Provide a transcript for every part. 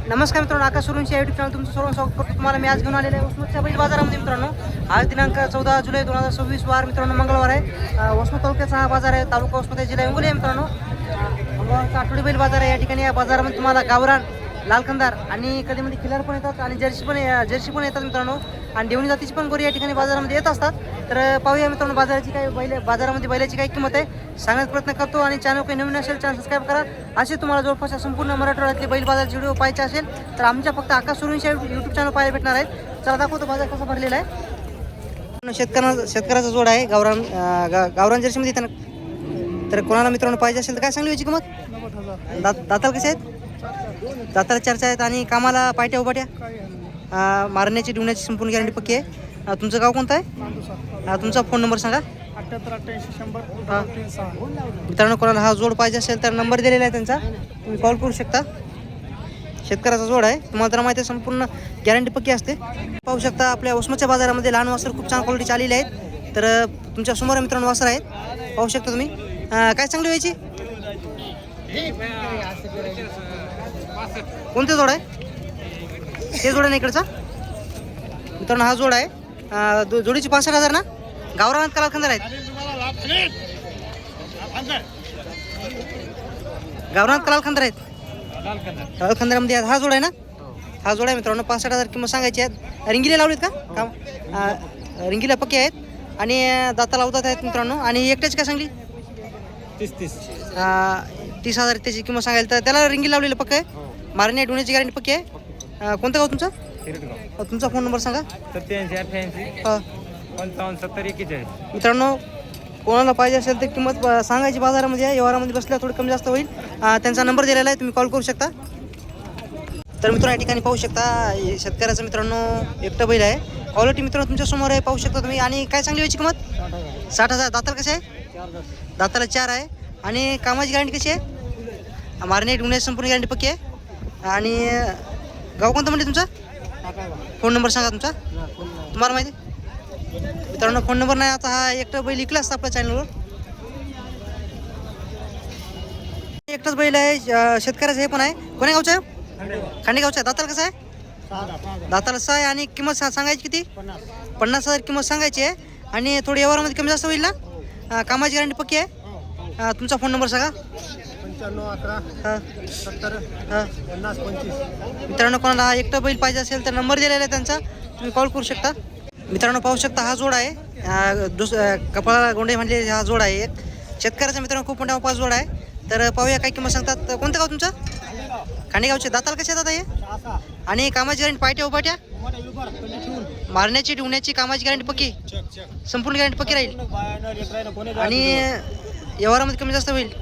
नमस्कार मित्रांनो, आकाश सुरूंची YouTube channel तुमचं सर्व स्वागत करतो. तुम्हाला मी आज घेऊन आलेले आहे वसमतच्या बैल बाजारामध्ये. मित्रांनो, आज दिनांक 14 जुलै 2026 वार मित्रांनो मंगळवार आहे. वसमत तालुक्याचा हा बाजार आहे. तालुका वसमत, जिल्हा हिंगोली आहे. मित्रांनो, मंगळवारचा आठवडी बैल बाजार आहे. या ठिकाणी या बाजारामध्ये तुम्हाला गावरान, लालखंदार आणि कधीमध्ये खिलार पण येतात आणि जर्सी पण येतात मित्रांनो. आणि देवणी जातीची पण गोरी या ठिकाणी बाजारामध्ये येत असतात. तर पाहूया मित्रांनो बाजाराची काही बाजारामध्ये बैलाची काय किंमत आहे सांगण्याचा प्रयत्न करतो. आणि चॅनल काही नवीन असेल चॅनल सबस्क्राईब करा. असे तुम्हाला जवळपास संपूर्ण मराठवाड्यातले बैल बाजाराचे व्हिडिओ पाहायचे असेल तर आमच्या फक्त आकाश सुरूंच्या यूट्यूब चॅनल पाहायला भेटणार आहेत. चला दाखवतो बाजार कसा भरलेला आहे. शेतकऱ्याचा जोड आहे गावरान जर्सीमध्ये. तर कोणाला मित्रांनो पाहिजे असेल तर काय सांगली याची किंमत? दाताल कसे आहेत? दाताला चर्चा आहेत आणि कामाला पायट्या उभाट्या मारण्याची डुवण्याची संपूर्ण गॅरंटी पक्की आहे. तुमचं गाव कोणतं आहे? तुमचा फोन नंबर सांगा. 78-88-100. मित्रांनो, कोणाला हा जोड पाहिजे असेल तर नंबर दिलेला आहे त्यांचा, तुम्ही कॉल करू शकता. शेतकऱ्याचा जोड आहे, तुम्हाला तर माहिती आहे संपूर्ण गॅरंटी पक्की असते. पाहू शकता आपल्या वसमतच्या बाजारामध्ये लहान वासर खूप छान क्वालिटीचे आलेले आहेत. तर तुमच्या समोर मित्रांनो वासर आहेत, पाहू शकता तुम्ही. काय चांगली व्हायची? कोणते जोड आहे? हे जोड आहे ना इकडचा? मित्रांनो हा जोड आहे. जोडीची 65,000 ना? गावरानात का लालखंदार आहेत? गावरानात का लालखंदार आहेत? लालखंदारामध्ये हा जोड आहे ना? हा जोड आहे मित्रांनो. 65,000 किंमत सांगायची आहेत. रिंगीला लावलीत का? रिंगीला पक्के आहेत आणि दाता लावतात आहेत मित्रांनो. आणि एकट्याची काय सांगली? 30,000 त्याची किंमत सांगायला. तर त्याला रिंगी लावलेलं पक्क आहे. मारणे डोण्याची गॅरंटी पक्की आहे. कोणतं गाव तुमचं? तुमचा फोन नंबर सांगा. 87-88-55-70-41. मित्रांनो, कोणाला पाहिजे असेल तर किंमत सांगायची बाजारामध्ये. व्यवहारामध्ये बसल्या थोडी कमी जास्त होईल. त्यांचा नंबर दिलेला आहे, तुम्ही कॉल करू शकता. तर मित्रांनो, या ठिकाणी पाहू शकता शेतकऱ्याचं मित्रांनो एकटं बैल आहे. क्वालिटी मित्रांनो तुमच्या समोर आहे, पाहू शकता तुम्ही. आणि काय सांगली याची किंमत? 60,000. दाताला कसे आहे? दाताला 4 आहे. आणि कामाची गॅरंटी कशी आहे? मारणे डुण्याची संपूर्ण गॅरंटी पक्की आहे. आणि गाव कोणतं म्हणजे तुमचा? फोन नंबर सांगा तुमचा, तुम्हाला माहिती. मित्रांनो, फोन नंबर नाही, आता हा एकटा बैल इकला असता आपल्या चॅनलवर. एकटाच बैल आहे शेतकऱ्याचं. हे पण आहे. कोण्या गावचं आहे? खांडेगावचं आहे. दाताला कसं आहे? दाताला 6 आहे. आणि किंमत सांगायची किती? 50,000 किंमत सांगायची आहे. आणि थोडी व्यवहारामध्ये कमी जास्त होईल ना? कामाची गॅरंटी पक्की आहे. तुमचा फोन नंबर सांगा. 95-11-70-50-25. मित्रांनो, कोणाला हा एकटा बैल पाहिजे असेल तर नंबर दिलेला आहे त्यांचा, तुम्ही कॉल करू शकता. मित्रांनो, पाहू शकता हा जोड आहे. कपाळाला गोंडे म्हणले हा जोड आहे. एक शेतकऱ्याचा मित्रांनो खूप मोठा 5 जोड आहे. तर पाहूया काय किंमत सांगतात. कोणतं गाव तुमचं? खांडेगावचे. दाताला कसे येतात हे? आणि कामाची गॅरंटी पायट्या उभाट्या मारण्याची डुवण्याची कामाची गॅरंटी पक्की, संपूर्ण गॅरंटी पक्की राहील. आणि व्यवहारामध्ये कमी जास्त होईल.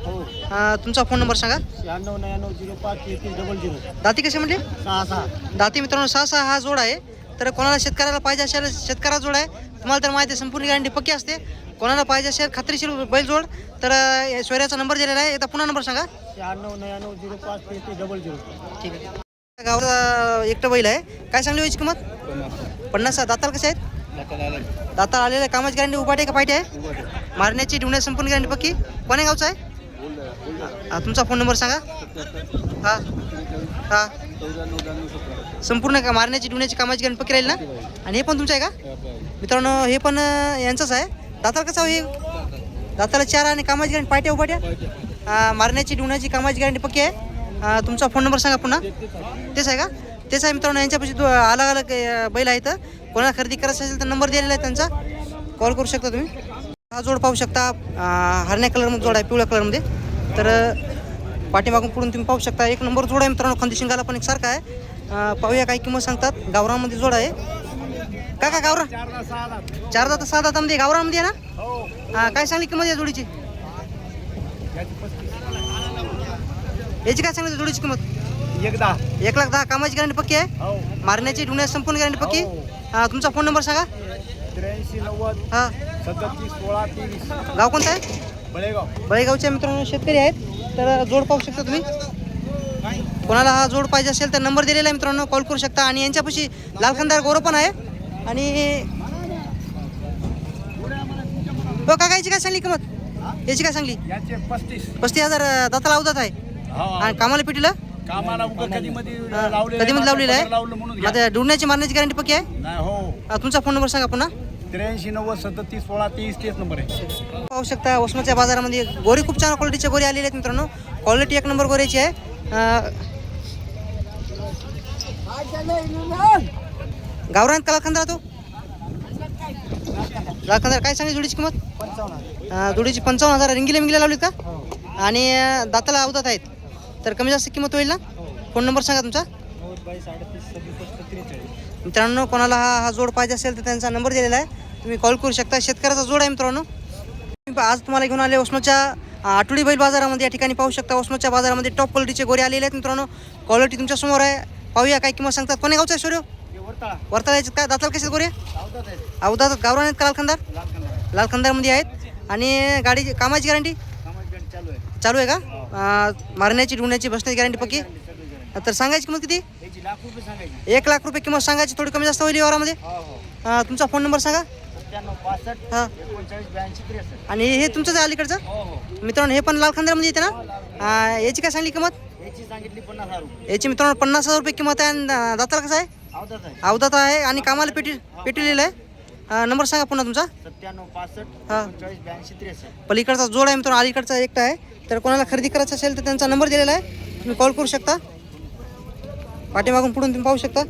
तुमचा फोन नंबर सांगा. 96-99-05-33-00. दाती कसे म्हणले? 6-6. दाती मित्रांनो 6-6 हा जोड आहे. तर कोणाला शेतकऱ्याला पाहिजे असेल, शेतकऱ्याचा जोड आहे, तुम्हाला तर माहिती आहे संपूर्ण गॅरंटी पक्की असते. कोणाला पाहिजे असेल खात्रीशीर बैल जोड तर सोयऱ्याचा नंबर दिलेला आहे. आता पुन्हा नंबर सांगा. 96-99-05-33-00. ठीक आहे. गावाचा एकटं बैल आहे. काय सांगली व्हायची किंमत? 50. दाताला कसे आहेत? दाताला आलेल्या कामाची गॅरंटी उभाटे का पायटे आहे? मारण्याची डुवण्याची संपूर्ण गॅरंटी पक्की. कोण्या गावचा आहे? तुमचा फोन नंबर सांगा. हा संपूर्ण का मारण्याची डुवण्याची कामाची गॅरंटी पक्की राहील ना? आणि हे पण तुमचं आहे का? मित्रांनो, हे पण यांचंच आहे. दाताला कसं हे? दाताला 4 आणि कामाची गॅरंटी पायट्या उभाट्या मारण्याची डुवण्याची कामाची गॅरंटी पक्की आहे. तुमचा फोन नंबर सांगा पुन्हा. तेच आहे का? तेच आहे मित्रांनो. यांच्यापाशी अलग अलग बैल आहेत. कोणाला खरेदी करायचं असेल तर नंबर दिलेला आहे त्यांचा, कॉल करू शकता तुम्ही. हा जोड पाहू शकता. हरण्या कलरमध्ये जोड आहे, पिवळ्या कलरमध्ये. तर पाठीमागून पुढून तुम्ही पाहू शकता. एक नंबर जोड आहे मित्रांनो. खंदी शिंगाला पण एक सारखा आहे. पाहूया काय किंमत सांगतात. गावरामध्ये जोड आहे का? गावरान 4 दात 6 दातामध्ये गावरामध्ये आहे ना? काय सांगली किंमत या जोडीची? याची काय सांगली जोडीची किंमत? 1,10,000. कामाची गॅरंटी पक्की आहे. मारण्याची डुवण्याची संपूर्ण गॅरंटी पक्की. तुमचा फोन नंबर सांगा. 83-90-37-16-23. गाव कोणतं आहे? बळेगावचे मित्रांनो शेतकरी आहेत. तर जोड पाहू शकता तुम्ही. कोणाला हा जोड पाहिजे असेल तर नंबर दिलेला आहे मित्रांनो, कॉल करू शकता. आणि यांच्यापाशी लालखंदार गोरं पण आहे. आणि काका याची काय सांगली किंमत? याची काय सांगली? 35. 35,000. दाताला अवधात आहे. आणि कामाला पिटीला कामाला उगा कधी मध्ये हा, लावले कधी मध्ये लावलेलं आहे लावलं म्हणून घ्या. आता ढुंढण्याची मारण्याची गॅरंटी पक्की आहे नाही हो तुमचा फोन नंबर सांगा पुन्हा 83 90 37 16 23 तेच नंबर आहे. पाहू शकता वसमतच्या बाजारामध्ये गोरी खूप छान क्वालिटीचे गोरी आलेले आहेत मित्रांनो क्वालिटी एक नंबर गोऱ्याची आहे गावरान कलाखंदा तो कलाखंदा काय सांगली जोडीची किंमत जोडीची 55,000 रिंगीला मिंगीला लावलीत का आणि दाताला अवधात आहेत तर कमी जास्त किंमत होईल ना फोन नंबर सांगा तुमचा मित्रांनो कोणाला हा जोड पाहिजे असेल तर त्यांचा नंबर दिलेला आहे तुम्ही कॉल करू शकता शेतकऱ्याचा जोड आहे मित्रांनो आज तुम्हाला घेऊन आले वसमतच्या आठवडी बैल बाजारामध्ये या ठिकाणी पाहू शकता वसमतच्या बाजारामध्ये टॉप क्वालिटीचे गोरे आलेले आहेत मित्रांनो क्वालिटी तुमच्या समोर आहे पाहूया काय किंमत सांगतात कोणी गावचा आहे सूर्य वर्ताळ्याचे काय दाताल कसे गोरे अवधात गावरान आहेत का लाल खंदारमध्ये आहेत आणि गाडी कामाची गॅरंटी चालू आहे का मारण्याची ढुंढण्याची बसण्याची गॅरंटी पक्की तर सांगायची किंमत किती 1 लाख रुपये किंमत सांगायची थोडी कमी जास्त होईल व्यवहारामध्ये तुमचा फोन नंबर सांगा हां आणि हे तुमचं अलीकडचं मित्रांनो हे पण लाल खंदारमध्ये येते ना याची काय सांगली किंमत याची मित्रांनो 50,000 रुपये किंमत आहे आणि दाताला कसं आहे अवधात आहे आणि कामाला पेटलेलं आहे नंबर सांगा पुन्हा तुमचा 97 पलीकडचा जोड आहे मित्रांनो अलीकडचा एकटा आहे तर कोणाला खरेदी करायचं असेल तर त्यांचा नंबर दिलेला आहे तुम्ही कॉल करू शकता पाठीमागून पुढून तुम्ही पाहू शकता